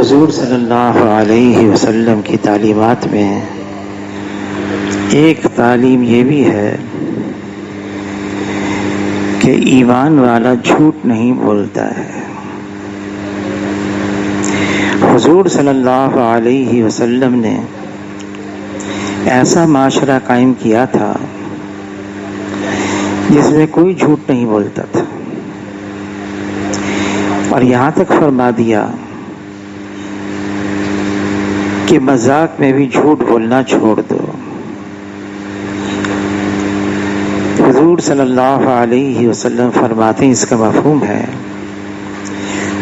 حضور صلی اللہ علیہ وسلم کی تعلیمات میں ایک تعلیم یہ بھی ہے کہ ایمان والا جھوٹ نہیں بولتا ہے۔ حضور صلی اللہ علیہ وسلم نے ایسا معاشرہ قائم کیا تھا جس میں کوئی جھوٹ نہیں بولتا تھا، اور یہاں تک فرما دیا کہ مذاق میں بھی جھوٹ بولنا چھوڑ دو۔ حضور صلی اللہ علیہ وسلم فرماتے ہیں اس کا مفہوم ہے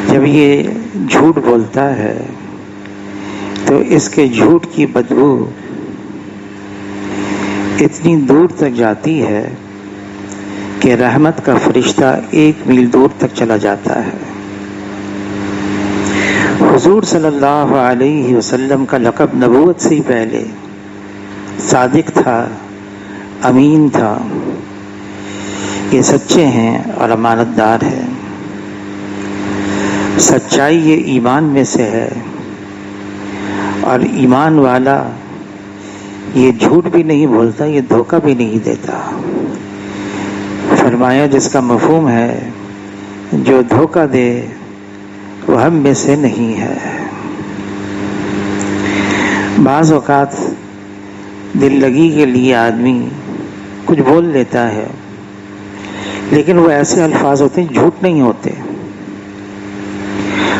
جب یہ جھوٹ بولتا ہے تو اس کے جھوٹ کی بدبو اتنی دور تک جاتی ہے کہ رحمت کا فرشتہ 1 میل دور تک چلا جاتا ہے۔ حضور صلی اللہ علیہ وسلم کا لقب نبوت سے ہی پہلے صادق تھا، امین تھا، یہ سچے ہیں اور امانت دار ہیں۔ سچائی یہ ایمان میں سے ہے، اور ایمان والا یہ جھوٹ بھی نہیں بولتا، یہ دھوکہ بھی نہیں دیتا۔ فرمایا جس کا مفہوم ہے جو دھوکہ دے وہ ہم میں سے نہیں ہے۔ بعض اوقات دل لگی کے لیے آدمی کچھ بول لیتا ہے، لیکن وہ ایسے الفاظ ہوتے ہیں جھوٹ نہیں ہوتے۔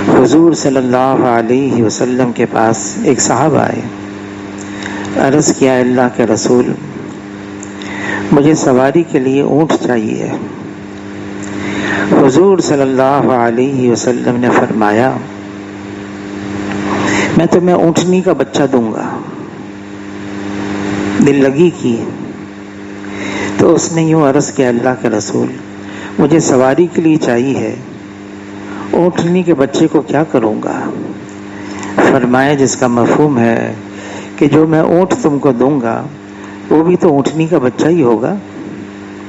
حضور صلی اللہ علیہ وسلم کے پاس ایک صاحب آئے، عرض کیا اللہ کے رسول مجھے سواری کے لیے اونٹ چاہیے۔ حضور صلی اللہ علیہ وسلم نے فرمایا میں تمہیں اونٹنی کا بچہ دوں گا۔ دل لگی کی تو اس نے یوں عرض کیا اللہ کے رسول مجھے سواری کے لیے چاہیے، اونٹنی کے بچے کو کیا کروں گا؟ فرمایا جس کا مفہوم ہے کہ جو میں اونٹ تم کو دوں گا وہ بھی تو اونٹنی کا بچہ ہی ہوگا،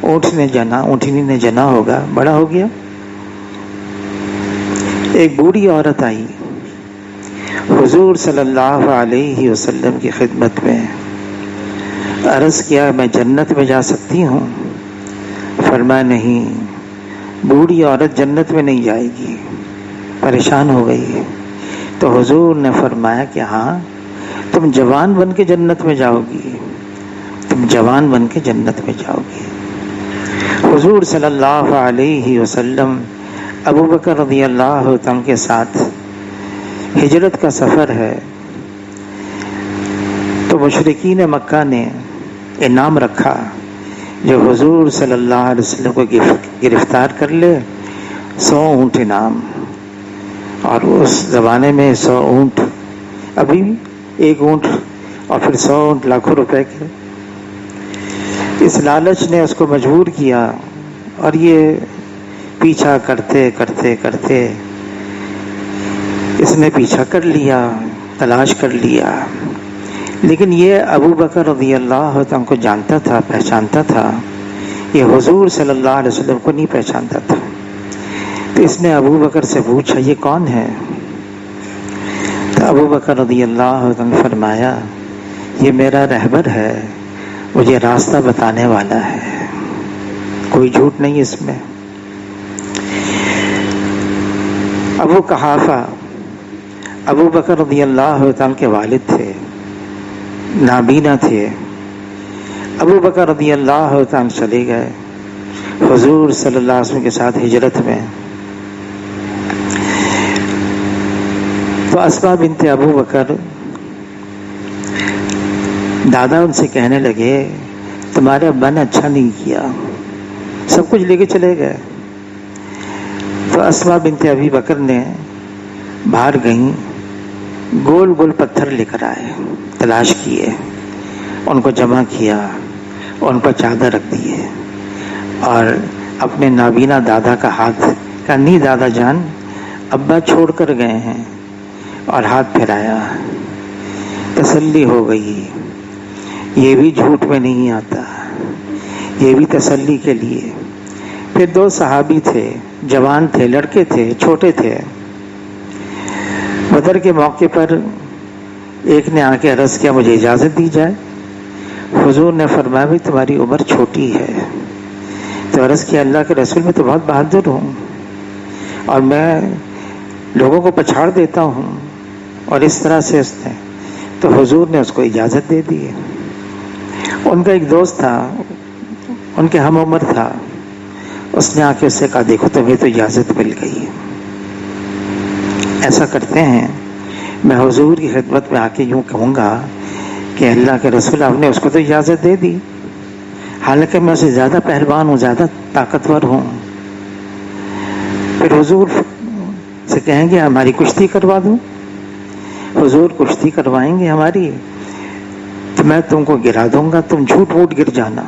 اونٹنی نے جنا ہوگا، بڑا ہو گیا۔ ایک بوڑھی عورت آئی حضور صلی اللہ علیہ وسلم کی خدمت میں، عرض کیا میں جنت میں جا سکتی ہوں؟ فرمایا نہیں، بوڑھی عورت جنت میں نہیں جائے گی۔ پریشان ہو گئی تو حضور نے فرمایا کہ ہاں تم جوان بن کے جنت میں جاؤ گی، تم جوان بن کے جنت میں جاؤ گی۔ حضور صلی اللہ علیہ وسلم ابو بکر رضی اللہ عنہ کے ساتھ ہجرت کا سفر ہے، تو مشرکین مکہ نے انعام رکھا جو حضور صلی اللہ علیہ وسلم کو گرفتار کر لے 100 اونٹ انعام، اور اس زمانے میں 100 اونٹ ابھی 1 اونٹ اور پھر 100 اونٹ لاکھوں روپے کے۔ اس لالچ نے اس کو مجبور کیا اور یہ پیچھا کرتے کرتے کرتے اس نے پیچھا کر لیا، تلاش کر لیا، لیکن یہ ابو بکر رضی اللہ عنہ کو جانتا تھا، پہچانتا تھا، یہ حضور صلی اللہ علیہ وسلم کو نہیں پہچانتا تھا۔ تو اس نے ابو بکر سے پوچھا یہ کون ہے؟ تو ابو بکر رضی اللہ عنہ نے فرمایا یہ میرا رہبر ہے، مجھے راستہ بتانے والا ہے، کوئی جھوٹ نہیں اس میں۔ ابو قحافہ ابو بکر رضی اللہ عنہ کے والد تھے، نابینا تھے۔ ابو بکر رضی اللہ عنہ چلے گئے حضور صلی اللہ علیہ وسلم کے ساتھ ہجرت میں، تو اسماء بنت ابو بکر دادا ان سے کہنے لگے تمہارے ابا نے اچھا نہیں کیا، سب کچھ لے کے چلے گئے۔ تو اسماء بنت ابی بکر نے باہر گئیں، گول گول پتھر لے کر آئے، تلاش کیے، ان کو جمع کیا، ان پر چادر رکھ دیے، اور اپنے نابینا دادا کا ہاتھ کہا نہیں دادا جان ابا چھوڑ کر گئے ہیں، اور ہاتھ پھیرایا، تسلی ہو گئی، یہ بھی جھوٹ میں نہیں آتا، یہ بھی تسلی کے لیے۔ پھر 2 صحابی تھے، جوان تھے، لڑکے تھے، چھوٹے تھے، بدر کے موقع پر ایک نے آ کے عرض کیا مجھے اجازت دی جائے. حضور نے فرمایا بھی تمہاری عمر چھوٹی ہے. تو عرض کیا اللہ کے رسول میں تو بہت بہادر ہوں اور میں لوگوں کو پچھاڑ دیتا ہوں. اور اس طرح سے اس نے تو حضور نے اس کو اجازت دے دی. ان کا ایک دوست تھا, ان کے ہم عمر تھا, اس نے آ کے اس سے کہا دیکھو تمہیں تو اجازت مل گئی. ایسا کرتے ہیں میں حضور کی خدمت میں آ کے یوں کہوں گا کہ اللہ کے رسول آپ نے اس کو تو اجازت دے دی, حالانکہ میں اسے زیادہ پہلوان ہوں, زیادہ طاقتور ہوں. پھر حضور سے کہیں گے ہماری کشتی کروا دوں. حضور کشتی کروائیں گے ہماری تو میں تم کو گرا دوں گا, تم جھوٹ موٹ گر جانا.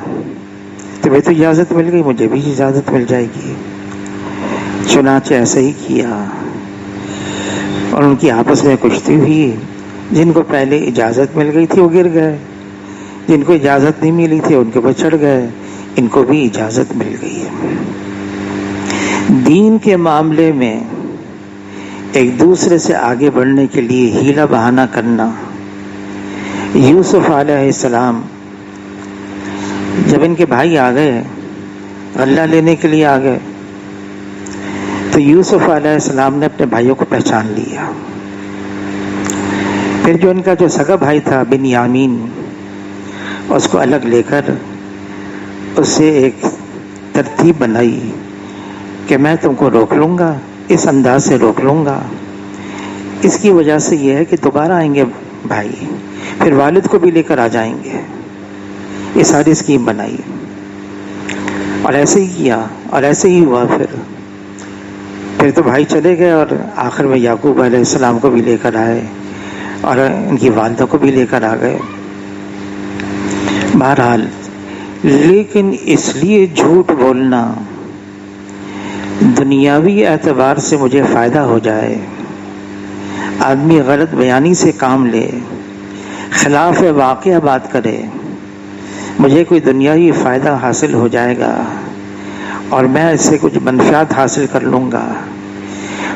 تمہیں تو اجازت مل گئی, مجھے بھی اجازت مل جائے گی. چنانچہ ایسا ہی کیا اور ان کی آپس میں کشتی ہوئی. جن کو پہلے اجازت مل گئی تھی وہ گر گئے, جن کو اجازت نہیں ملی تھی ان کے اوپر چڑھ گئے. ان کو بھی اجازت مل گئی. دین کے معاملے میں ایک دوسرے سے آگے بڑھنے کے لیے ہیلا بہانہ کرنا. یوسف علیہ السلام جب ان کے بھائی آ گئے, غلہ لینے کے لیے آ گئے, تو یوسف علیہ السلام نے اپنے بھائیوں کو پہچان لیا. پھر جو ان کا جو سگا بھائی تھا بنیامین, اس کو الگ لے کر اس سے ایک ترتیب بنائی کہ میں تم کو روک لوں گا, اس انداز سے روک لوں گا. اس کی وجہ سے یہ ہے کہ دوبارہ آئیں گے بھائی, پھر والد کو بھی لے کر آ جائیں گے. یہ ساری اسکیم بنائی اور ایسے ہی کیا اور ایسے ہی ہوا. پھر تو بھائی چلے گئے اور آخر میں یعقوب علیہ السلام کو بھی لے کر آئے اور ان کی والدہ کو بھی لے کر آ گئے. بہرحال لیکن اس لیے جھوٹ بولنا دنیاوی اعتبار سے مجھے فائدہ ہو جائے, آدمی غلط بیانی سے کام لے, خلاف واقعہ بات کرے, مجھے کوئی دنیاوی فائدہ حاصل ہو جائے گا اور میں اس سے کچھ منفعت حاصل کر لوں گا.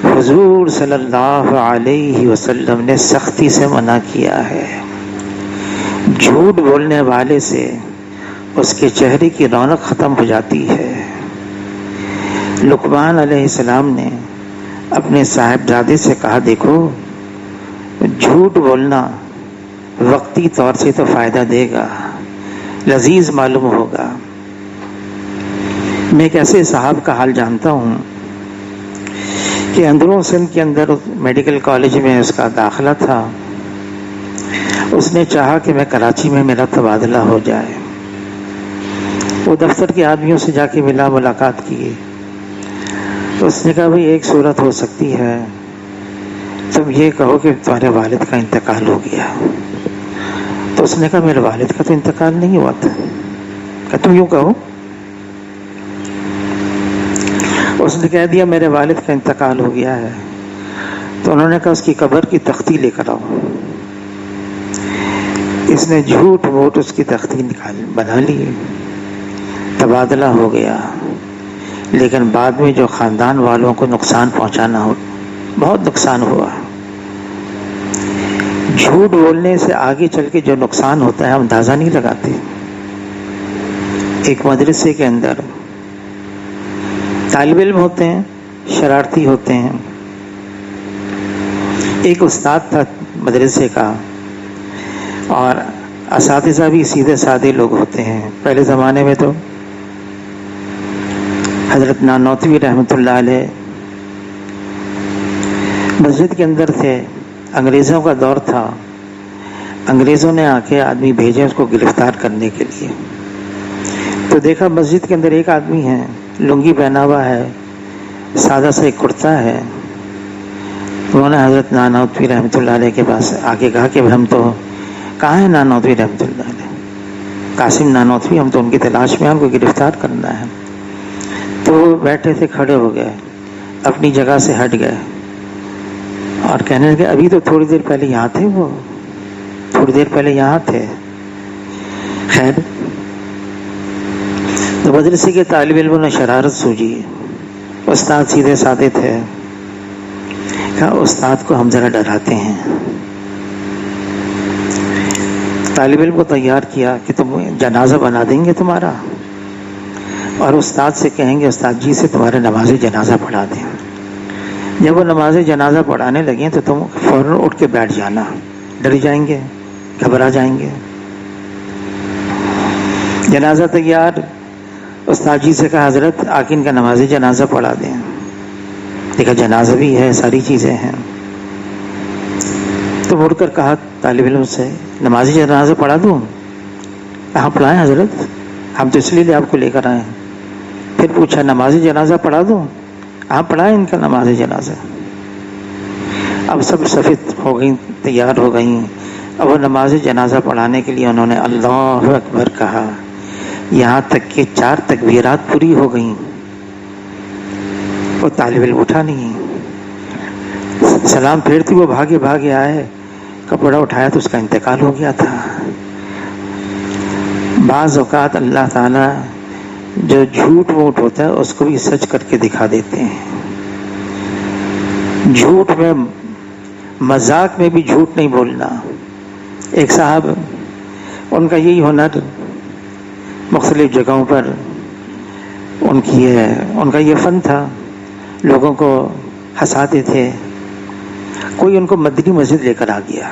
حضور صلی اللہ علیہ وسلم نے سختی سے منع کیا ہے. جھوٹ بولنے والے سے اس کے چہرے کی رونق ختم ہو جاتی ہے. لقمان علیہ السلام نے اپنے صاحبزادے سے کہا دیکھو جھوٹ بولنا وقتی طور سے تو فائدہ دے گا, لذیذ معلوم ہوگا. میں ایک ایسے صاحب کا حال جانتا ہوں کہ اندرون سندھ کے اندر میڈیکل کالج میں اس کا داخلہ تھا. اس نے چاہا کہ میں کراچی میں میرا تبادلہ ہو جائے. وہ دفتر کے آدمیوں سے جا کے ملا, ملاقات کی, تو اس نے کہا بھئی ایک صورت ہو سکتی ہے, تم یہ کہو کہ تمہارے والد کا انتقال ہو گیا. تو اس نے کہا میرے والد کا تو انتقال نہیں ہوا تھا. کہ تم یوں کہو. اس نے کہہ دیا میرے والد کا انتقال ہو گیا ہے. تو انہوں نے کہا اس کی قبر کی تختی لے کر آؤ. اس نے جھوٹ موٹ اس کی تختی بنا لی, تبادلہ ہو گیا. لیکن بعد میں جو خاندان والوں کو نقصان پہنچانا ہو, بہت نقصان ہوا. جھوٹ بولنے سے آگے چل کے جو نقصان ہوتا ہے ہم اندازہ نہیں لگاتے. ایک مدرسے کے اندر طالب علم ہوتے ہیں, شرارتی ہوتے ہیں. ایک استاد تھا مدرسے کا, اور اساتذہ بھی سیدھے سادے لوگ ہوتے ہیں. پہلے زمانے میں تو حضرت نانوتوی رحمۃ اللہ علیہ مسجد کے اندر تھے. انگریزوں کا دور تھا, انگریزوں نے آ کے آدمی بھیجے اس کو گرفتار کرنے کے لیے. تو دیکھا مسجد کے اندر ایک آدمی ہے, لنگی پہنا ہوا ہے, سادہ سا ایک کرتا ہے. انہوں نے حضرت نانوتوی رحمۃ اللہ علیہ کے پاس آگے کہا کہ ہم تو کہاں ہیں نانوتوی رحمۃ اللہ علیہ, قاسم نانوتوی, ہم تو ان کی تلاش میں ہیں, ہم کو گرفتار کرنا ہے. تو وہ بیٹھے تھے, کھڑے ہو گئے, اپنی جگہ سے ہٹ گئے اور کہنے لگے ابھی تو تھوڑی دیر پہلے یہاں تھے, وہ تھوڑی دیر پہلے یہاں تھے. خیر, تو مدرسے کے طالب علموں نے شرارت سوچی. استاد سیدھے سادے تھے, کہا استاد کو ہم ذرا ڈراتے ہیں. طالب علم کو تیار کیا کہ تم جنازہ بنا دیں گے تمہارا، اور استاد سے کہیں گے استاد جی سے تمہارا نماز جنازہ پڑھا دیں. جب وہ نماز جنازہ پڑھانے لگیں تو تم فوراً اٹھ کے بیٹھ جانا، ڈر جائیں گے، گھبرا جائیں گے. جنازہ تیار، استاد جی سے کہا حضرت آکے ان کا نماز جنازہ پڑھا دیں. دیکھا جنازہ بھی ہے، ساری چیزیں ہیں. تو مڑ کر کہا طالب علم سے نماز جنازہ پڑھا دوں؟ کہاں پڑھائیں حضرت، ہم تو اس لیے آپ کو لے کر آئے ہیں. پھر پوچھا نماز جنازہ پڑھا دوں؟ آپ پڑھائیں ان کا نماز جنازہ. اب سب صفت ہو گئیں، تیار ہو گئیں. اب وہ نماز جنازہ پڑھانے کے لیے انہوں نے اللہ اکبر کہا، یہاں تک کہ 4 تکبیرات پوری ہو گئیں. وہ طالب علم اٹھا نہیں، سلام پھیرتی وہ بھاگے آئے، کپڑا اٹھایا تو اس کا انتقال ہو گیا تھا. بعض اوقات اللہ تعالیٰ جو جھوٹ ووٹ ہوتا ہے اس کو بھی سچ کر کے دکھا دیتے ہیں. جھوٹ میں، مذاق میں بھی جھوٹ نہیں بولنا. ایک صاحب، ان کا یہی ہنر، مختلف جگہوں پر ان کا یہ فن تھا، لوگوں کو ہنساتے تھے. کوئی ان کو مدنی مسجد لے کر آ گیا.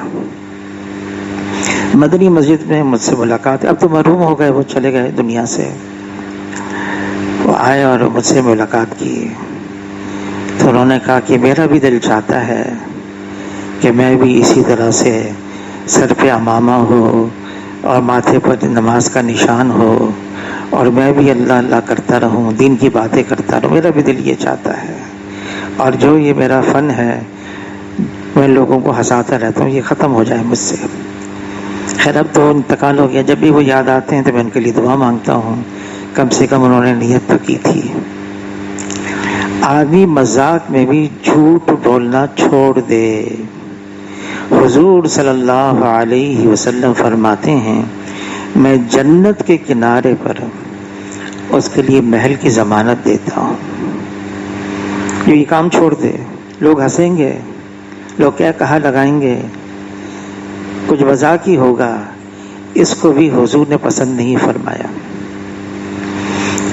مدنی مسجد میں مجھ سے ملاقات، اب تو محروم ہو گئے، وہ چلے گئے دنیا سے. وہ آئے اور مجھ سے ملاقات کی تو انہوں نے کہا کہ میرا بھی دل چاہتا ہے کہ میں بھی اسی طرح سے سر پہ عمامہ ہو اور ماتھے پر نماز کا نشان ہو اور میں بھی اللہ اللہ کرتا رہوں، دین کی باتیں کرتا رہوں. میرا بھی دل یہ چاہتا ہے، اور جو یہ میرا فن ہے میں لوگوں کو ہنساتا رہتا ہوں، یہ ختم ہو جائے مجھ سے. خیر اب تو انتقال ہو گیا. جب بھی وہ یاد آتے ہیں تو میں ان کے لیے دعا مانگتا ہوں، کم سے کم انہوں نے نیت تو کی تھی. آدمی مذاق میں بھی جھوٹ بولنا چھوڑ دے. حضور صلی اللہ علیہ وسلم فرماتے ہیں میں جنت کے کنارے پر اس کے لیے محل کی ضمانت دیتا ہوں. جو یہ کام چھوڑ دے، لوگ ہنسیں گے، لوگ کیا کہا لگائیں گے، کچھ مذاق ہی ہوگا، اس کو بھی حضور نے پسند نہیں فرمایا.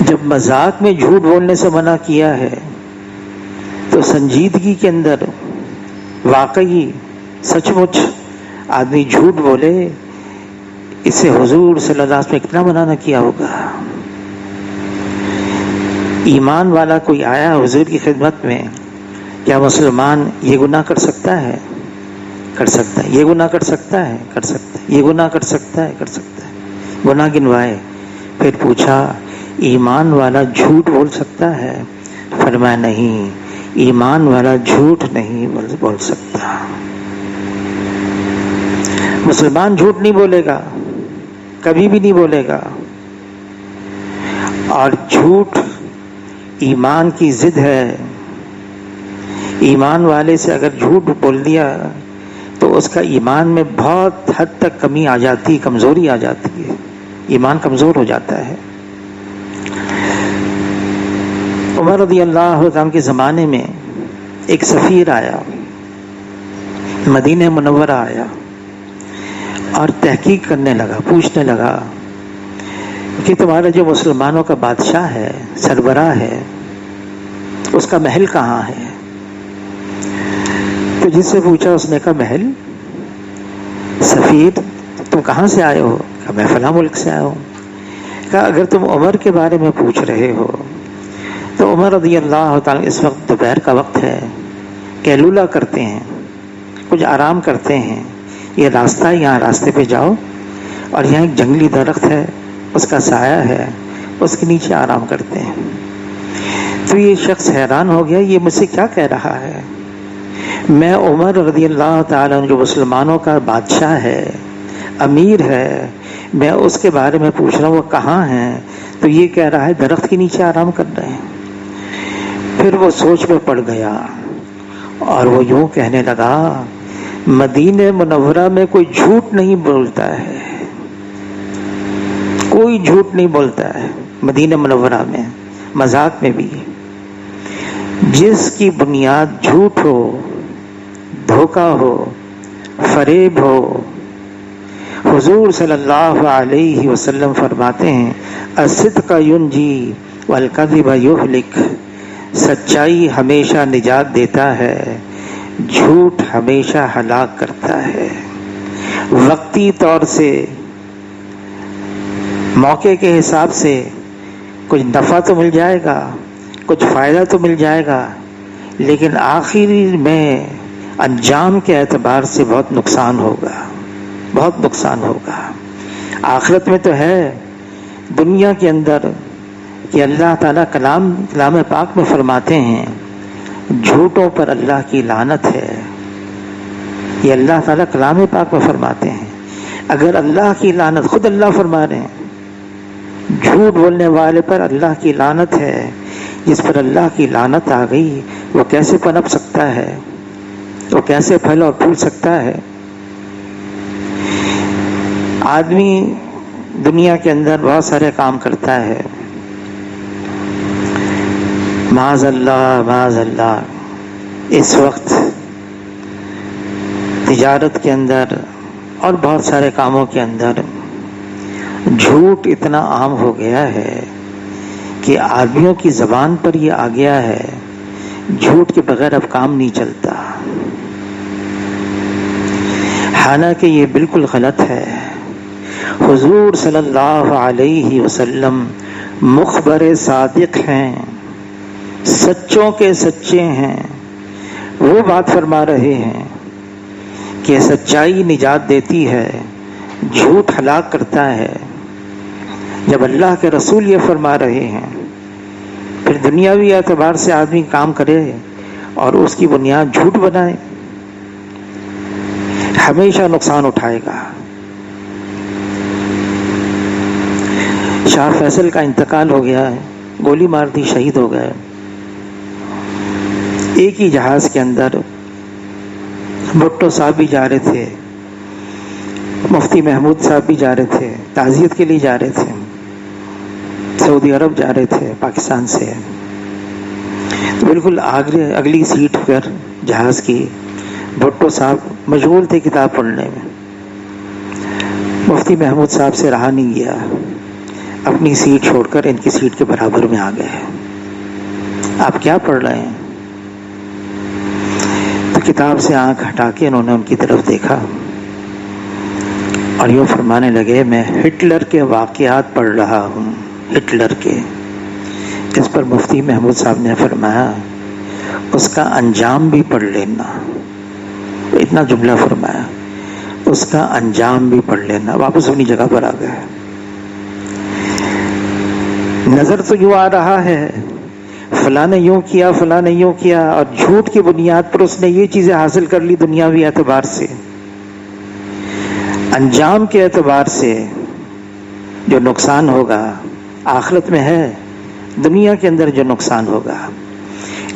جب مذاق میں جھوٹ بولنے سے منع کیا ہے تو سنجیدگی کے اندر واقعی سچ مچ آدمی جھوٹ بولے، اس سے حضور صلی اللہ علیہ وسلم نے کتنا منع نہ کیا ہوگا. ایمان والا کوئی آیا حضور کی خدمت میں، کیا مسلمان یہ گناہ کر سکتا ہے؟ کر سکتا ہے. یہ گناہ کر سکتا ہے؟ کر سکتا ہے. یہ گناہ کر سکتا ہے؟ کر سکتا ہے. گناہ گنوائے. پھر پوچھا ایمان والا جھوٹ بول سکتا ہے؟ فرمایا نہیں، ایمان والا جھوٹ نہیں بول سکتا. مسلمان جھوٹ نہیں بولے گا، کبھی بھی نہیں بولے گا. اور جھوٹ ایمان کی ضد ہے. ایمان والے سے اگر جھوٹ بول دیا تو اس کا ایمان میں بہت حد تک کمی آ جاتی، کمزوری آ جاتی ہے، ایمان کمزور ہو جاتا ہے. عمر رضی اللہ عنہ کے زمانے میں ایک سفیر آیا، مدینہ منورہ آیا اور تحقیق کرنے لگا، پوچھنے لگا کہ تمہارا جو مسلمانوں کا بادشاہ ہے، سربراہ ہے، اس کا محل کہاں ہے؟ تو جس سے پوچھا اس نے کہا محل. سفیر تم کہاں سے آئے ہو؟ کہا میں فلاں ملک سے آیا ہوں. کہا اگر تم عمر کے بارے میں پوچھ رہے ہو تو عمر رضی اللہ تعالیٰ اس وقت دوپہر کا وقت ہے، کیلولہ کرتے ہیں، کچھ آرام کرتے ہیں. یہ راستہ، یہاں راستے پہ جاؤ اور یہاں ایک جنگلی درخت ہے، اس کا سایہ ہے، اس کے نیچے آرام کرتے ہیں. تو یہ شخص حیران ہو گیا، یہ مجھ سے کیا کہہ رہا ہے؟ میں عمر رضی اللہ تعالیٰ جو مسلمانوں کا بادشاہ ہے، امیر ہے، میں اس کے بارے میں پوچھ رہا ہوں وہ کہاں ہیں، تو یہ کہہ رہا ہے درخت کے نیچے آرام کر رہے ہیں. پھر وہ سوچ میں پڑ گیا اور وہ یوں کہنے لگا مدینہ منورہ میں کوئی جھوٹ نہیں بولتا ہے، کوئی جھوٹ نہیں بولتا ہے مدینہ منورہ میں، مذاق میں بھی. جس کی بنیاد جھوٹ ہو دھوکہ ہو، فریب ہو، حضور صلی اللہ علیہ وسلم فرماتے ہیں الصدق ینجی والکذب یہلک، سچائی ہمیشہ نجات دیتا ہے، جھوٹ ہمیشہ ہلاک کرتا ہے۔ وقتی طور سے، موقع کے حساب سے کچھ نفع تو مل جائے گا، کچھ فائدہ تو مل جائے گا، لیکن آخری میں انجام کے اعتبار سے بہت نقصان ہوگا، بہت نقصان ہوگا۔ آخرت میں تو ہے، دنیا کے اندر کہ اللہ تعالیٰ کلام پاک میں فرماتے ہیں جھوٹوں پر اللہ کی لعنت ہے۔ یہ اللہ تعالیٰ کلام پاک میں فرماتے ہیں، اگر اللہ کی لعنت، خود اللہ فرما رہے ہیں جھوٹ بولنے والے پر اللہ کی لعنت ہے، جس پر اللہ کی لعنت آ گئی وہ کیسے پنپ سکتا ہے، وہ کیسے پھل اور پھول سکتا ہے؟ آدمی دنیا کے اندر بہت سارے کام کرتا ہے، معاذ اللہ اس وقت تجارت کے اندر اور بہت سارے کاموں کے اندر جھوٹ اتنا عام ہو گیا ہے کہ آدمیوں کی زبان پر یہ آ گیا ہے، جھوٹ کے بغیر اب کام نہیں چلتا، حالانکہ یہ بالکل غلط ہے۔ حضور صلی اللہ علیہ وسلم مخبر صادق ہیں، سچوں کے سچے ہیں، وہ بات فرما رہے ہیں کہ سچائی نجات دیتی ہے، جھوٹ ہلاک کرتا ہے۔ جب اللہ کے رسول یہ فرما رہے ہیں، پھر دنیاوی اعتبار سے آدمی کام کرے اور اس کی بنیاد جھوٹ بنائے، ہمیشہ نقصان اٹھائے گا۔ شاہ فیصل کا انتقال ہو گیا ہے، گولی مار دی، شہید ہو گئے۔ ایک ہی جہاز کے اندر بھٹو صاحب بھی جا رہے تھے، مفتی محمود صاحب بھی جا رہے تھے، تعزیت کے لیے جا رہے تھے، سعودی عرب جا رہے تھے پاکستان سے۔ تو بالکل اگلی سیٹ پر جہاز کی بھٹو صاحب مشغول تھے کتاب پڑھنے میں، مفتی محمود صاحب سے رہا نہیں گیا، اپنی سیٹ چھوڑ کر ان کی سیٹ کے برابر میں آ گئے۔ آپ کیا پڑھ رہے ہیں؟ تو کتاب سے آنکھ ہٹا کے انہوں نے ان کی طرف دیکھا اور یوں فرمانے لگے میں ہٹلر کے واقعات پڑھ رہا ہوں، ہٹلر کے۔ اس پر مفتی محمود صاحب نے فرمایا اس کا انجام بھی پڑھ لینا، اتنا جملہ فرمایا، اس کا انجام بھی پڑھ لینا۔ واپس اپنی جگہ پر آ گئے۔ نظر تو یوں آ رہا ہے فلاں نے یوں کیا، فلاں نے یوں کیا، اور جھوٹ کی بنیاد پر اس نے یہ چیزیں حاصل کر لی دنیاوی اعتبار سے، انجام کے اعتبار سے جو نقصان ہوگا آخرت میں ہے، دنیا کے اندر جو نقصان ہوگا۔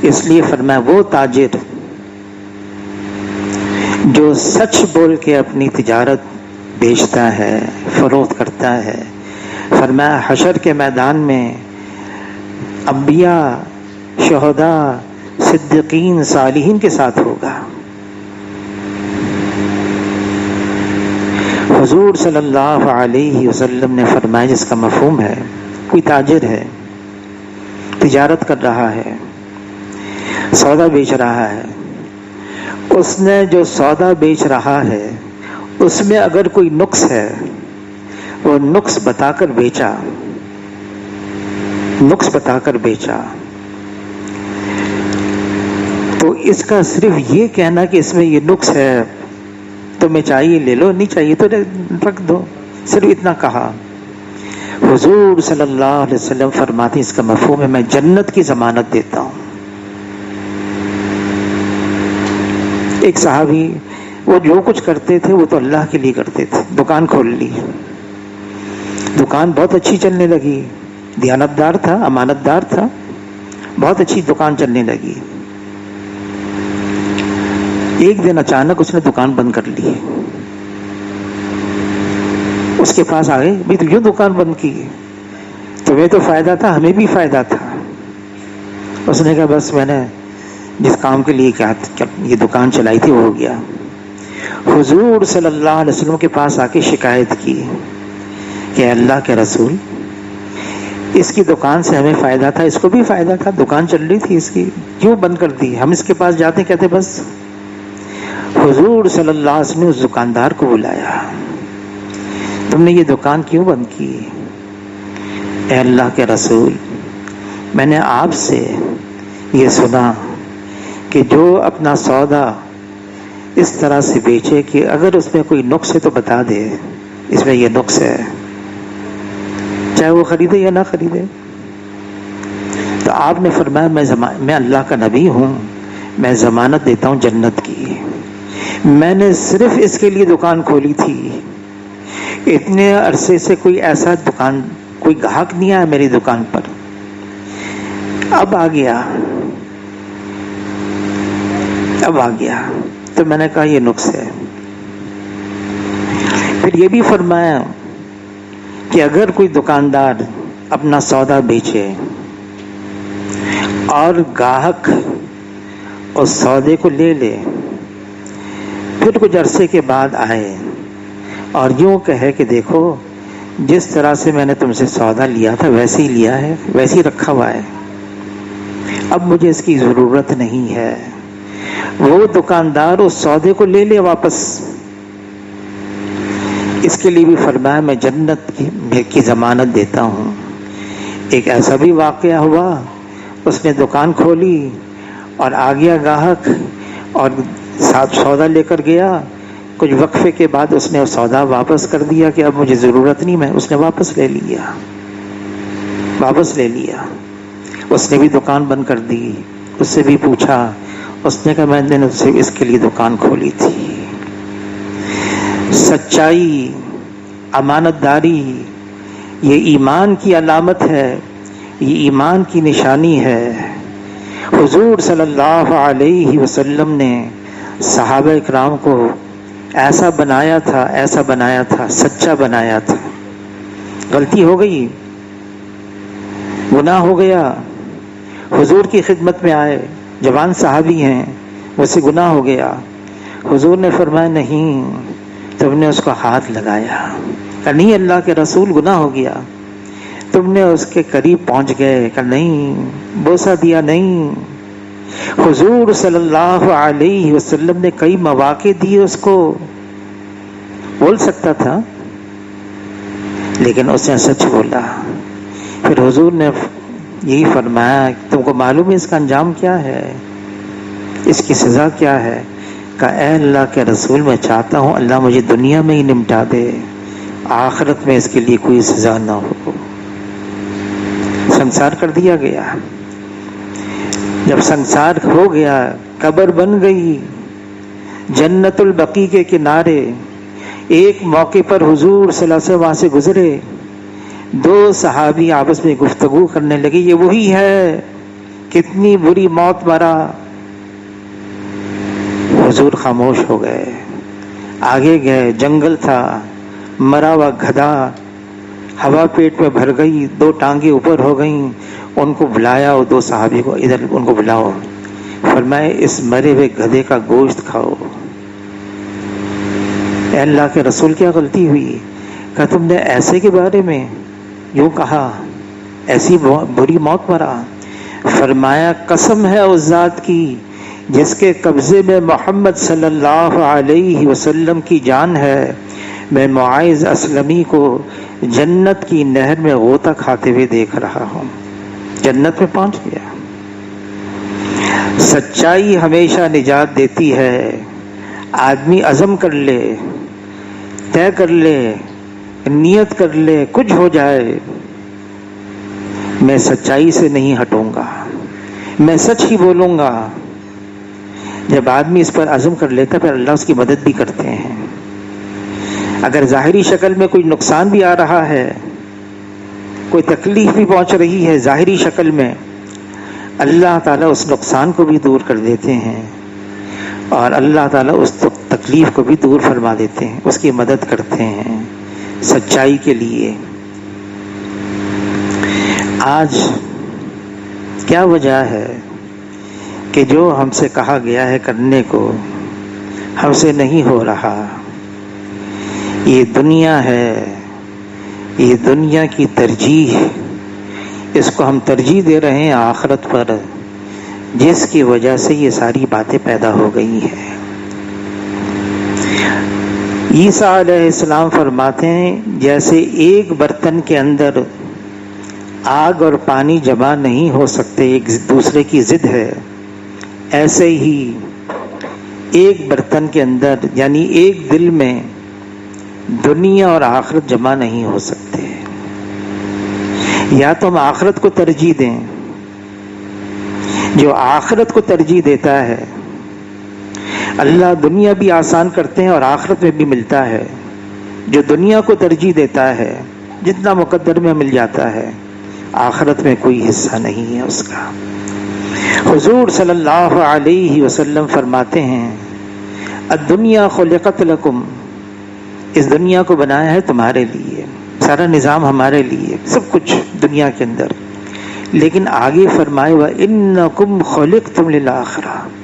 اس لیے فرمایا وہ تاجر جو سچ بول کے اپنی تجارت بیچتا ہے، فروخت کرتا ہے، فرمایا حشر کے میدان میں انبیاء، شہداء، صدیقین، صالحین کے ساتھ ہوگا۔ حضور صلی اللہ علیہ وسلم نے فرمایا جس کا مفہوم ہے، کوئی تاجر ہے، تجارت کر رہا ہے، سودا بیچ رہا ہے، اس نے جو سودا بیچ رہا ہے اس میں اگر کوئی نقص ہے، وہ نقص بتا کر بیچا، نقص بتا کر بیچا، تو اس کا صرف یہ کہنا کہ اس میں یہ نقص ہے، تمہیں چاہیے لے لو، نہیں چاہیے تو رکھ دو، صرف اتنا کہا۔ حضور صلی اللہ علیہ وسلم فرماتے ہیں اس کا مفہوم ہے میں جنت کی ضمانت دیتا ہوں۔ ایک صحابی وہ جو کچھ کرتے تھے وہ تو اللہ کے لیے کرتے تھے، دکان کھول لی، دکان بہت اچھی چلنے لگی، دیانتدار تھا، امانت دار تھا، بہت اچھی دکان چلنے لگی۔ ایک دن اچانک اس نے دکان بند کر لی، اس کے پاس آئے، بھی تو یوں دکان بند کی، تمہیں تو فائدہ تھا، ہمیں بھی فائدہ تھا۔ اس نے کہا بس میں نے جس کام کے لیے یہ دکان چلائی تھی وہ ہو گیا. حضور صلی اللہ علیہ وسلم کے پاس آ کے شکایت کی کہ اللہ کے رسول، اس کی دکان سے ہمیں فائدہ تھا، اس کو بھی فائدہ تھا، دکان چل رہی تھی اس کی، کیوں بند کر دی؟ ہم اس کے پاس جاتے کہتے بس. حضور صلی اللہ علیہ وسلم نے اس دکاندار کو بلایا، تم نے یہ دکان کیوں بند کی؟ اے اللہ کے رسول، میں نے آپ سے یہ سنا کہ جو اپنا سودا اس طرح سے بیچے کہ اگر اس میں کوئی نقص ہے تو بتا دے، اس میں یہ نقص ہے، چاہے وہ خریدے یا نہ خریدے. تو آپ نے فرمایا میں اللہ کا نبی ہوں، میں ضمانت دیتا ہوں جنت کی. میں نے صرف اس کے لیے دکان کھولی تھی، اتنے عرصے سے کوئی ایسا کوئی گاہک نہیں آیا میری دکان پر، اب آ گیا. تو میں نے کہا یہ نقص ہے. پھر یہ بھی فرمایا کہ اگر کوئی دکاندار اپنا سودا بیچے اور گاہک اس سودے کو لے لے، پھر کچھ عرصے کے بعد آئے اور یوں کہے کہ دیکھو جس طرح سے میں نے تم سے سودا لیا تھا ویسے ہی لیا ہے، ویسے ہی رکھا ہوا ہے، اب مجھے اس کی ضرورت نہیں ہے، وہ دکاندار اس سودے کو لے لے واپس. اس کے لیے بھی فرمایا میں جنت کی ضمانت دیتا ہوں. ایک ایسا بھی واقعہ ہوا، اس نے دکان کھولی اور آ گیا گاہک اور ساتھ سودا لے کر گیا، کچھ وقفے کے بعد اس نے سودا واپس کر دیا کہ اب مجھے ضرورت نہیں، میں اس نے واپس لے لیا. اس نے بھی دکان بند کر دی. اس سے بھی پوچھا، اس نے کہا میں نے اس کے لیے دکان کھولی تھی. سچائی، امانت داری، یہ ایمان کی علامت ہے، یہ ایمان کی نشانی ہے. حضور صلی اللہ علیہ وسلم نے صحابہ اکرام کو ایسا بنایا تھا، سچا بنایا تھا. غلطی ہو گئی، گناہ ہو گیا، حضور کی خدمت میں آئے، جوان صحابی ہیں، مجھ سے گناہ ہو گیا. حضور نے فرمایا نہیں. تم نے اس کو ہاتھ لگایا، کہ نہیں اللہ کے رسول گناہ ہو گیا. تم نے اس کے قریب پہنچ گئے، کہ نہیں، بوسہ دیا نہیں. حضور صلی اللہ علیہ وسلم نے کئی مواقع دیے اس کو، بول سکتا تھا لیکن اس نے سچ بولا. پھر حضور نے یہی فرمایا تم کو معلوم ہے اس کا انجام کیا ہے، اس کی سزا کیا ہے؟ کہ اے اللہ کے رسول میں چاہتا ہوں اللہ مجھے دنیا میں ہی نمٹا دے، آخرت میں اس کے لیے کوئی سزا نہ ہو. سنسار کر دیا گیا. جب سنسار ہو گیا، قبر بن گئی جنت البقیع کے کنارے. ایک موقع پر حضور صلی اللہ علیہ وسلم وہاں سے گزرے، دو صحابی آپس میں گفتگو کرنے لگے، یہ وہی ہے، کتنی بری موت مرا. حضور خاموش ہو گئے. آگے گئے، جنگل تھا، مرا ہوا گدھا، ہوا پیٹ میں بھر گئی، دو ٹانگیں اوپر ہو گئیں. ان کو بلایا، وہ دو صحابی کو ادھر ان کو بلاؤ. فرمایا اس مرے ہوئے گدھے کا گوشت کھاؤ. اے اللہ کے رسول کیا غلطی ہوئی؟ کہ تم نے ایسے کے بارے میں یوں کہا، ایسی بری موت مرا. فرمایا قسم ہے اس ذات کی جس کے قبضے میں محمد صلی اللہ علیہ وسلم کی جان ہے، میں معاذ اسلمی کو جنت کی نہر میں غوطہ کھاتے ہوئے دیکھ رہا ہوں. جنت میں پہنچ گیا. سچائی ہمیشہ نجات دیتی ہے. آدمی عزم کر لے، طے کر لے، نیت کر لے، کچھ ہو جائے، میں سچائی سے نہیں ہٹوں گا، میں سچ ہی بولوں گا. جب آدمی اس پر عزم کر لیتا پھر اللہ اس کی مدد بھی کرتے ہیں. اگر ظاہری شکل میں کوئی نقصان بھی آ رہا ہے، کوئی تکلیف بھی پہنچ رہی ہے ظاہری شکل میں، اللہ تعالیٰ اس نقصان کو بھی دور کر دیتے ہیں اور اللہ تعالیٰ اس تکلیف کو بھی دور فرما دیتے ہیں، اس کی مدد کرتے ہیں سچائی کے لیے. آج کیا وجہ ہے کہ جو ہم سے کہا گیا ہے کرنے کو ہم سے نہیں ہو رہا. یہ دنیا ہے، یہ دنیا کی ترجیح، اس کو ہم ترجیح دے رہے ہیں آخرت پر، جس کی وجہ سے یہ ساری باتیں پیدا ہو گئی ہیں. عیسیٰ علیہ السلام فرماتے ہیں جیسے ایک برتن کے اندر آگ اور پانی جمع نہیں ہو سکتے، ایک دوسرے کی ضد ہے، ایسے ہی ایک برتن کے اندر یعنی ایک دل میں دنیا اور آخرت جمع نہیں ہو سکتے. یا تو ہم آخرت کو ترجیح دیں، جو آخرت کو ترجیح دیتا ہے اللہ دنیا بھی آسان کرتے ہیں اور آخرت میں بھی ملتا ہے. جو دنیا کو ترجیح دیتا ہے جتنا مقدر میں مل جاتا ہے، آخرت میں کوئی حصہ نہیں ہے اس کا. حضور صلی اللہ علیہ وسلم فرماتے ہیں الدنیا خلقت لکم، اس دنیا کو بنایا ہے تمہارے لیے، سارا نظام ہمارے لیے، سب کچھ دنیا کے اندر. لیکن آگے فرمائے وَإِنَّكُمْ خُلِقْتُمْ لِلْآخِرَةِ،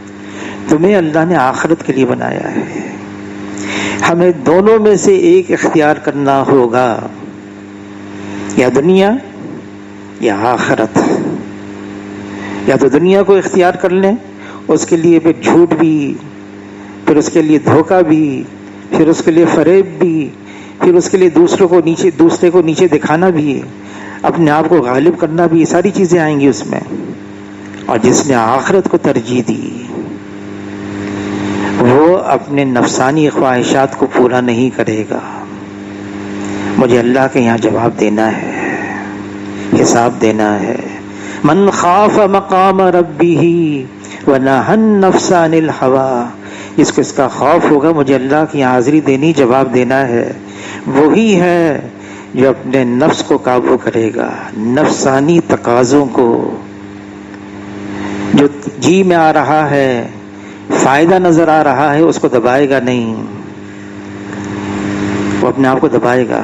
تمہیں اللہ نے آخرت کے لیے بنایا ہے. ہمیں دونوں میں سے ایک اختیار کرنا ہوگا، یا دنیا یا آخرت. یا تو دنیا کو اختیار کر لیں، اس کے لیے پھر جھوٹ بھی، پھر اس کے لیے دھوکہ بھی، پھر اس کے لیے فریب بھی، پھر اس کے لیے دوسرے کو نیچے دکھانا بھی، اپنے آپ کو غالب کرنا بھی، یہ ساری چیزیں آئیں گی اس میں. اور جس نے آخرت کو ترجیح دی وہ اپنے نفسانی خواہشات کو پورا نہیں کرے گا. مجھے اللہ کے یہاں جواب دینا ہے، حساب دینا ہے. من خاف مقام ربہ ونہى النفس عن الہوى، جس کو اس کا خوف ہوگا مجھے اللہ کی یہاں حاضری دینی، جواب دینا ہے، وہی ہے جو اپنے نفس کو قابو کرے گا، نفسانی تقاضوں کو. جو جی میں آ رہا ہے، فائدہ نظر آ رہا ہے، اس کو دبائے گا نہیں، وہ اپنے آپ کو دبائے گا،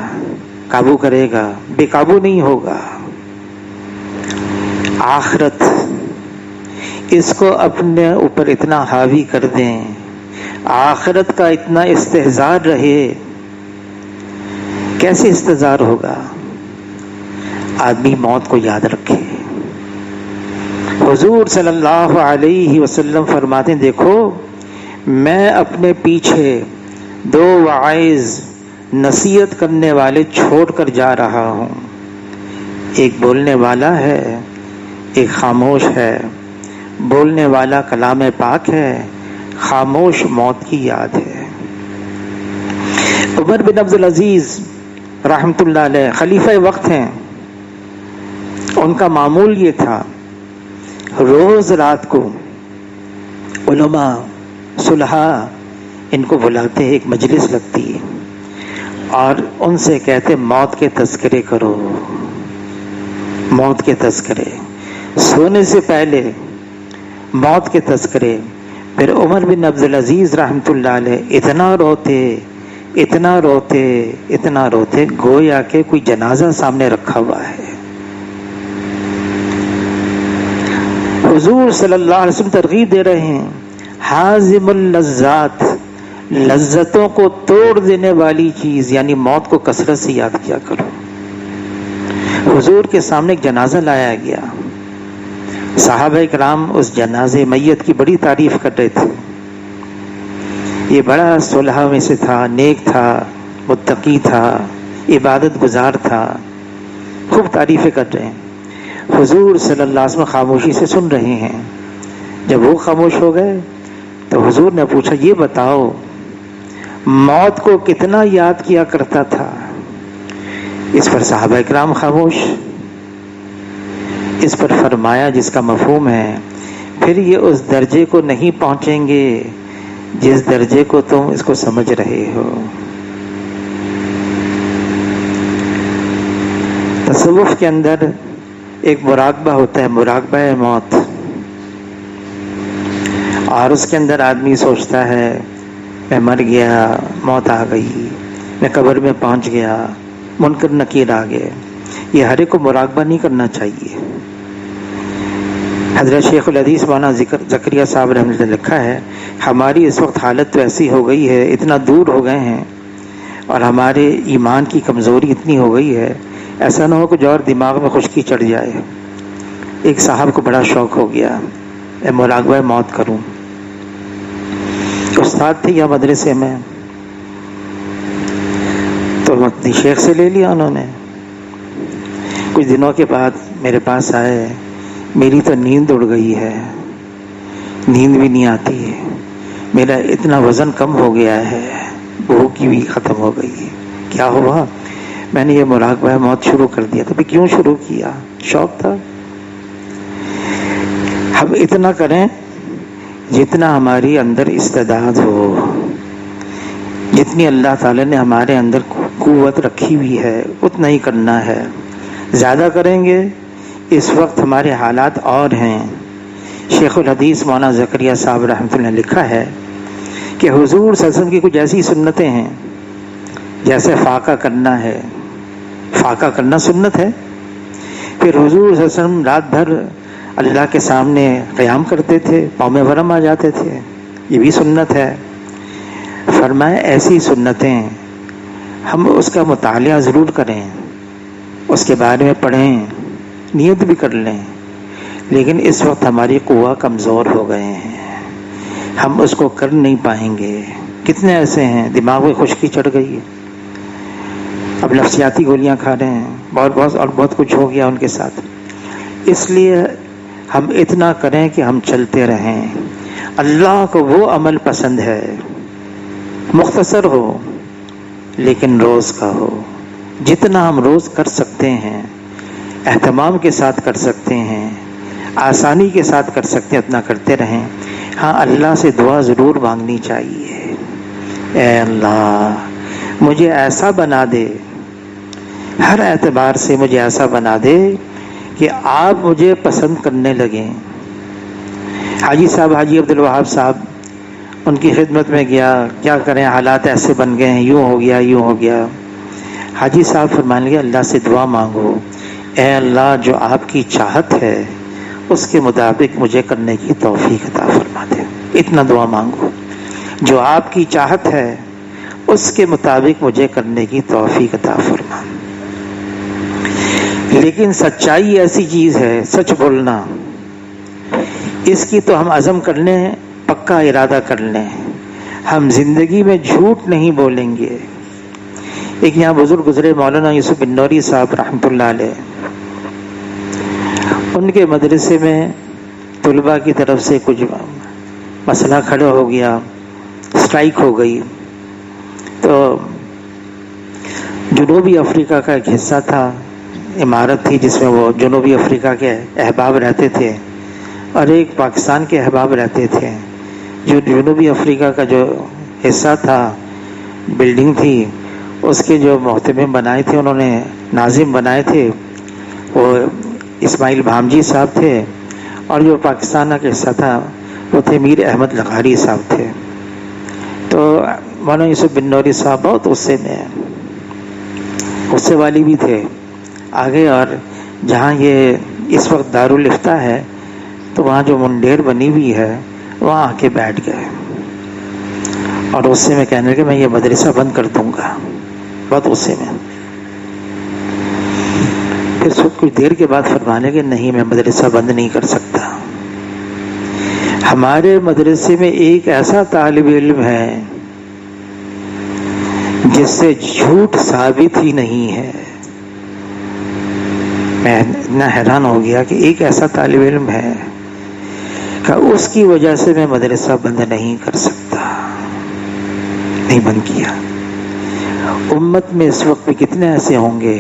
قابو کرے گا، بے قابو نہیں ہوگا. آخرت، اس کو اپنے اوپر اتنا حاوی کر دیں، آخرت کا اتنا استحضار رہے. کیسے استحضار ہوگا؟ آدمی موت کو یاد رکھے. حضور صلی اللہ علیہ وسلم فرماتے ہیں دیکھو میں اپنے پیچھے دو واعظ نصیحت کرنے والے چھوڑ کر جا رہا ہوں. ایک بولنے والا ہے، ایک خاموش ہے. بولنے والا کلام پاک ہے، خاموش موت کی یاد ہے. عمر بن عبد العزیز رحمۃ اللہ علیہ خلیفہ وقت ہیں. ان کا معمول یہ تھا روز رات کو علماء صلحاء ان کو بلاتے، ایک مجلس لگتی اور ان سے کہتے موت کے تذکرے کرو، موت کے تذکرے، سونے سے پہلے موت کے تذکرے. پھر عمر بن عبد العزیز رحمۃ اللہ علیہ اتنا روتے اتنا روتے اتنا روتے گویا کہ کوئی جنازہ سامنے رکھا ہوا ہے. حضور صلی اللہ علیہ وسلم ترغیب دے رہے ہیں حازم اللذات، لذتوں کو توڑ دینے والی چیز یعنی موت کو کثرت سے یاد کیا کرو. حضور کے سامنے ایک جنازہ لایا گیا، صحابہ کرام اس جنازے میت کی بڑی تعریف کر رہے تھے. یہ بڑا صلحاء میں سے تھا، نیک تھا، متقی تھا، عبادت گزار تھا، خوب تعریفیں کر رہے ہیں. حضور صلی اللہ علیہ وسلم خاموشی سے سن رہے ہیں. جب وہ خاموش ہو گئے تو حضور نے پوچھا یہ بتاؤ موت کو کتنا یاد کیا کرتا تھا؟ اس پر صحابہ کرام خاموش. اس پر فرمایا جس کا مفہوم ہے پھر یہ اس درجے کو نہیں پہنچیں گے جس درجے کو تم اس کو سمجھ رہے ہو. تصوف کے اندر ایک مراقبہ ہوتا ہے، مراقبہ موت، اور اس کے اندر آدمی سوچتا ہے میں مر گیا، موت آ گئی، میں قبر میں پہنچ گیا، منکر نکیر آ گئے. یہ ہر ایک کو مراقبہ نہیں کرنا چاہیے. حضرت شیخ الحدیث مولانا زکریا صاحب رحمۃ اللہ نے لکھا ہے، ہماری اس وقت حالت تو ایسی ہو گئی ہے، اتنا دور ہو گئے ہیں اور ہمارے ایمان کی کمزوری اتنی ہو گئی ہے، ایسا نہ ہو کہ جو اور دماغ میں خشکی چڑھ جائے۔ ایک صاحب کو بڑا شوق ہو گیا میں مراقبہ موت کروں، استاد تھے یا مدرسے میں، تو اپنی شیخ سے لے لیا انہوں نے۔ کچھ دنوں کے بعد میرے پاس آئے، میری تو نیند اڑ گئی ہے، نیند بھی نہیں آتی ہے، میرا اتنا وزن کم ہو گیا ہے، بھوک بھی ختم ہو گئی ہے، کیا ہوا؟ میں نے یہ مراقبہ موت شروع کر دیا۔ تو کیوں شروع کیا؟ شوق تھا۔ ہم اتنا کریں جتنا ہماری اندر استعداد ہو، جتنی اللہ تعالی نے ہمارے اندر قوت رکھی ہوئی ہے اتنا ہی کرنا ہے۔ زیادہ کریں گے، اس وقت ہمارے حالات اور ہیں۔ شیخ الحدیث مولانا زکریا صاحب رحمۃ اللہ نے لکھا ہے کہ حضور صلی اللہ علیہ وسلم کی کچھ ایسی سنتیں ہیں، جیسے فاقہ کرنا ہے، فاقہ کرنا سنت ہے۔ پھر حضور صلی اللہ علیہ وسلم رات بھر اللہ کے سامنے قیام کرتے تھے، پاؤں میں ورم آ جاتے تھے، یہ بھی سنت ہے۔ فرمائے ایسی سنتیں ہم اس کا مطالعہ ضرور کریں، اس کے بارے میں پڑھیں، نیت بھی کر لیں، لیکن اس وقت ہماری قوہ کمزور ہو گئے ہیں، ہم اس کو کر نہیں پائیں گے۔ کتنے ایسے ہیں دماغ میں خشکی چڑھ گئی ہے، اب نفسیاتی گولیاں کھا رہے ہیں، بہت کچھ ہو گیا ان کے ساتھ۔ اس لیے ہم اتنا کریں کہ ہم چلتے رہیں۔ اللہ کو وہ عمل پسند ہے، مختصر ہو لیکن روز کا ہو، جتنا ہم روز کر سکتے ہیں، اہتمام کے ساتھ کر سکتے ہیں، آسانی کے ساتھ کر سکتے ہیں، اتنا کرتے رہیں۔ ہاں، اللہ سے دعا ضرور مانگنی چاہیے، اے اللہ مجھے ایسا بنا دے، ہر اعتبار سے مجھے ایسا بنا دے کہ آپ مجھے پسند کرنے لگیں۔ حاجی صاحب، حاجی عبدالوہاب صاحب، ان کی خدمت میں گیا، کیا کریں حالات ایسے بن گئے ہیں، یوں ہو گیا یوں ہو گیا۔ حاجی صاحب فرمانے لگے اللہ سے دعا مانگو، اے اللہ جو آپ کی چاہت ہے اس کے مطابق مجھے کرنے کی توفیق عطا فرما دے۔ اتنا دعا مانگو، جو آپ کی چاہت ہے اس کے مطابق مجھے کرنے کی توفیق عطا فرما۔ لیکن سچائی ایسی چیز ہے، سچ بولنا، اس کی تو ہم عزم کر لیں، پکا ارادہ کر لیں، ہم زندگی میں جھوٹ نہیں بولیں گے۔ ایک یہاں بزرگ گزرے مولانا یوسف بن نوری صاحب رحمۃ اللہ علیہ، ان کے مدرسے میں طلباء کی طرف سے کچھ مسئلہ کھڑا ہو گیا، اسٹرائک ہو گئی، تو جنوبی افریقہ کا ایک حصہ تھا، عمارت تھی جس میں وہ جنوبی افریقہ کے احباب رہتے تھے اور ایک پاکستان کے احباب رہتے تھے۔ جو جنوبی افریقہ کا جو حصہ تھا، بلڈنگ تھی، اس کے جو محتمم بنائے تھے، انہوں نے ناظم بنائے تھے، وہ اسماعیل بھامجی صاحب تھے، اور جو پاکستان کا حصہ تھا وہ تھے میر احمد لغاری صاحب تھے۔ تو مولانا یوسف بن نوری صاحب بہت غصے میں ہیں، غصے والی بھی تھے آگے، اور جہاں یہ اس وقت دارالفتہ ہے تو وہاں جو منڈیر بنی ہوئی ہے وہاں آ کے بیٹھ گئے، اور غصے میں کہنے لگے میں یہ مدرسہ بند کر دوں گا، بہت غصے میں۔ پھر کچھ دیر کے بعد فرمانے کہ نہیں، میں مدرسہ بند نہیں کر سکتا، ہمارے مدرسے میں ایک ایسا طالب علم ہے جس سے جھوٹ ثابت ہی نہیں ہے۔ میں اتنا حیران ہو گیا کہ ایک ایسا طالب علم ہے کہ اس کی وجہ سے میں مدرسہ بند نہیں کر سکتا، نہیں بند کیا۔ امت میں اس وقت بھی کتنے ایسے ہوں گے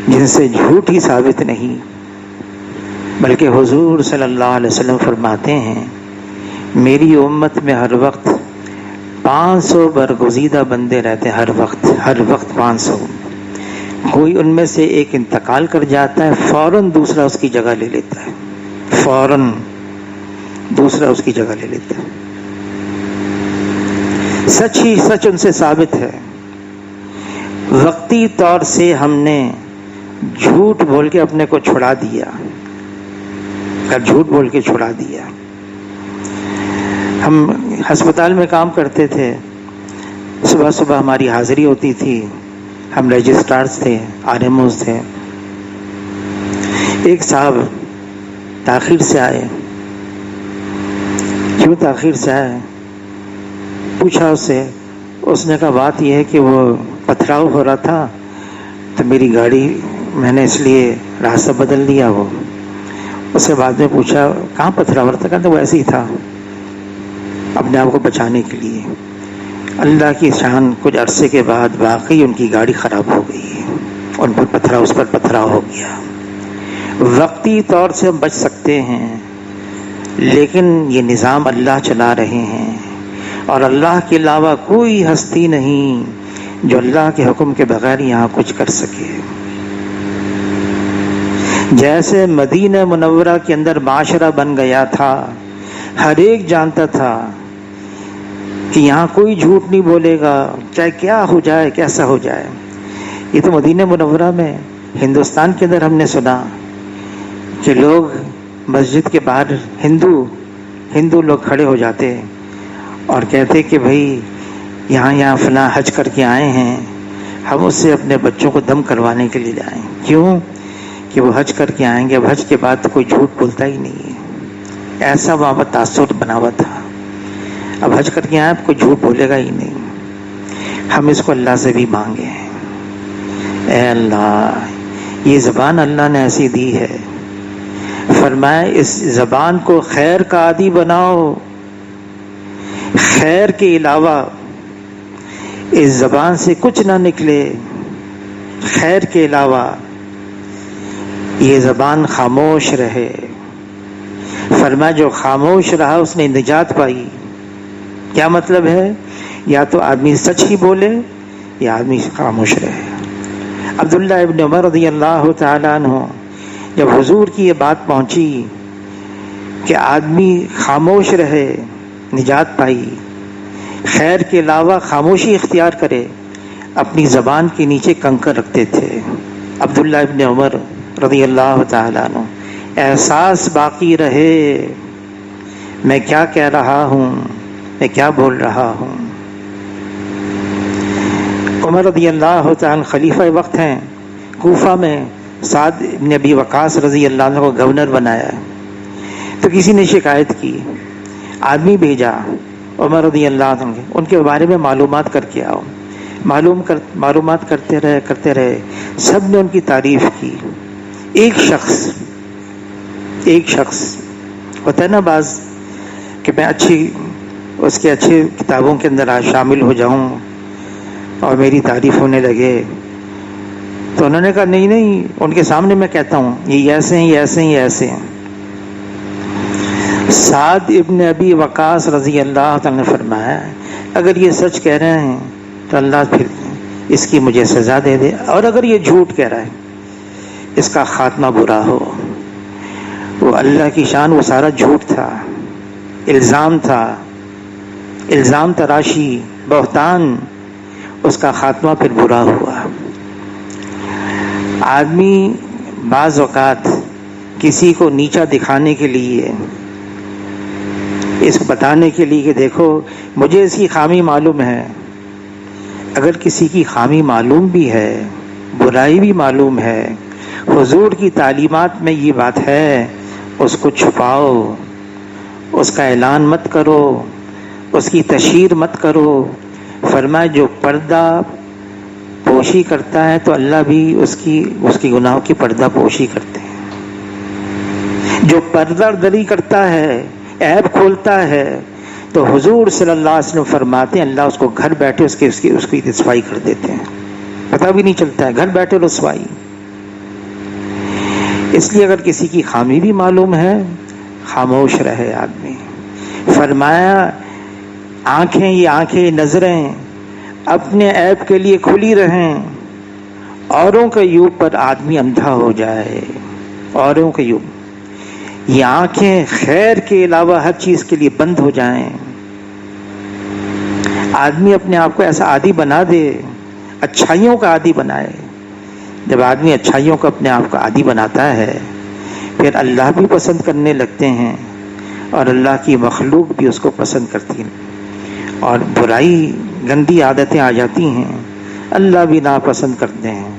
جن سے جھوٹ ہی ثابت نہیں، بلکہ حضور صلی اللہ علیہ وسلم فرماتے ہیں میری امت میں ہر وقت 500 برگزیدہ بندے رہتے ہیں، ہر وقت 500۔ کوئی ان میں سے ایک انتقال کر جاتا ہے، فوراً دوسرا اس کی جگہ لے لیتا ہے، فوراً دوسرا اس کی جگہ لے لیتا ہے۔ سچ ہی سچ ان سے ثابت ہے۔ وقتی طور سے ہم نے جھوٹ بول کے اپنے کو چھڑا دیا، گھر جھوٹ بول کے چھڑا دیا. ہم ہسپتال میں کام کرتے تھے، صبح صبح ہماری حاضری ہوتی تھی، ہم رجسٹرارز تھے، RMOs تھے. ایک صاحب تاخیر سے آئے. کیوں تاخیر سے آئے؟ پوچھا اس نے کہا بات یہ ہے کہ وہ پتھراؤ ہو رہا تھا تو میری گاڑی میں نے اس لیے راستہ بدل دیا. وہ اس سے بعد میں پوچھا کہاں پتھراؤ ہو رہا تھا؟ کہتے وہ ایسے ہی تھا اپنے آپ کو بچانے کے لیے. اللہ کی شان، کچھ عرصے کے بعد واقعی ان کی گاڑی خراب ہو گئی، ان پر پتھراؤ ہو گیا. وقتی طور سے ہم بچ سکتے ہیں، لیکن یہ نظام اللہ چلا رہے ہیں، اور اللہ کے علاوہ کوئی ہستی نہیں جو اللہ کے حکم کے بغیر یہاں کچھ کر سکے. جیسے مدینہ منورہ کے اندر معاشرہ بن گیا تھا، ہر ایک جانتا تھا کہ یہاں کوئی جھوٹ نہیں بولے گا، چاہے کیا ہو جائے، کیسا ہو جائے. یہ تو مدینہ منورہ میں، ہندوستان کے اندر ہم نے سنا کہ لوگ مسجد کے باہر ہندو لوگ کھڑے ہو جاتے اور کہتے کہ بھائی یہاں فلاں حج کر کے آئے ہیں، ہم اس سے اپنے بچوں کو دم کروانے کے لیے جائیں. کیوں کہ وہ حج کر کے آئیں گے، اب حج کے بعد کوئی جھوٹ بولتا ہی نہیں ہے. ایسا وہاں پر تاثر بنا ہوا تھا، اب حج کر کے آئے اب کوئی جھوٹ بولے گا ہی نہیں. ہم اس کو اللہ سے بھی مانگے، اے اللہ یہ زبان اللہ نے ایسی دی ہے، فرمایا اس زبان کو خیر کا عادی بناؤ، خیر کے علاوہ اس زبان سے کچھ نہ نکلے، خیر کے علاوہ یہ زبان خاموش رہے. فرمایا جو خاموش رہا اس نے نجات پائی. کیا مطلب ہے؟ یا تو آدمی سچ ہی بولے یا آدمی خاموش رہے. عبداللہ ابن عمر رضی اللہ تعالیٰ عنہ جب حضور کی یہ بات پہنچی کہ آدمی خاموش رہے نجات پائی، خیر کے علاوہ خاموشی اختیار کرے، اپنی زبان کے نیچے کنکر رکھتے تھے. عبداللہ ابن عمر رضی اللہ تعالیٰ عنہ، احساس باقی رہے میں کیا کہہ رہا ہوں، میں کیا بول رہا ہوں. عمر رضی اللہ تعالیٰ خلیفہ وقت ہیں، کوفہ میں سعد بن ابی وقاص رضی اللہ عنہ کو گورنر بنایا. تو کسی نے شکایت کی، آدمی بھیجا عمر رضی اللہ عنہ ان کے بارے میں معلومات کر کے آؤ. معلومات کرتے رہے، سب نے ان کی تعریف کی. ایک شخص ہوتا ہے نا بعض کہ میں اس کے اچھی کتابوں کے اندر آج شامل ہو جاؤں اور میری تعریف ہونے لگے. تو انہوں نے کہا نہیں ان کے سامنے میں کہتا ہوں یہ ایسے ہیں، یہ ایسے ہیں، یہ ایسے ہیں. سعد ابن ابی وقاص رضی اللہ عنہ نے فرمایا اگر یہ سچ کہہ رہے ہیں تو اللہ پھر اس کی مجھے سزا دے دے، اور اگر یہ جھوٹ کہہ رہا ہے اس کا خاتمہ برا ہو. وہ اللہ کی شان، وہ سارا جھوٹ تھا، الزام تراشی، بہتان، اس کا خاتمہ پھر برا ہوا. آدمی بعض اوقات کسی کو نیچا دکھانے کے لیے، اس کو بتانے کے لیے کہ دیکھو مجھے اس کی خامی معلوم ہے، اگر کسی کی خامی معلوم بھی ہے، برائی بھی معلوم ہے، حضور کی تعلیمات میں یہ بات ہے، اس کو چھپاؤ، اس کا اعلان مت کرو، اس کی تشہیر مت کرو. فرمایا جو پردہ پوشی کرتا ہے تو اللہ بھی اس کی گناہوں کی پردہ پوشی کرتے ہیں. جو پردہ دری کرتا ہے، عیب کھولتا ہے، تو حضور صلی اللہ علیہ وسلم فرماتے ہیں اللہ اس کو گھر بیٹھے اس کی رسوائی کر دیتے ہیں، پتہ بھی نہیں چلتا ہے، گھر بیٹھے رسوائی. اس لیے اگر کسی کی خامی بھی معلوم ہے خاموش رہے آدمی. فرمایا یہ آنکھیں نظریں اپنے عیب کے لیے کھلی رہیں، اوروں کے عیوب پر آدمی اندھا ہو جائے. اوروں کے عیوب، یہ آنکھیں خیر کے علاوہ ہر چیز کے لیے بند ہو جائیں. آدمی اپنے آپ کو ایسا عادی بنا دے، اچھائیوں کا عادی بنائے. جب آدمی اچھائیوں کو اپنے آپ کو عادی بناتا ہے پھر اللہ بھی پسند کرنے لگتے ہیں اور اللہ کی مخلوق بھی اس کو پسند کرتی ہیں، اور برائی گندی عادتیں آ جاتی ہیں، اللہ بھی ناپسند کرتے ہیں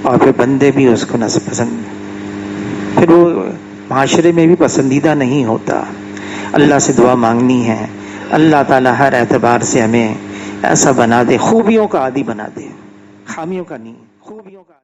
اور پھر بندے بھی اس کو ناپسند، پھر وہ معاشرے میں بھی پسندیدہ نہیں ہوتا۔ اللہ سے دعا مانگنی ہے، اللہ تعالی ہر اعتبار سے ہمیں ایسا بنا دے، خوبیوں کا عادی بنا دے، خامیوں کا نہیں، خوبیوں کا۔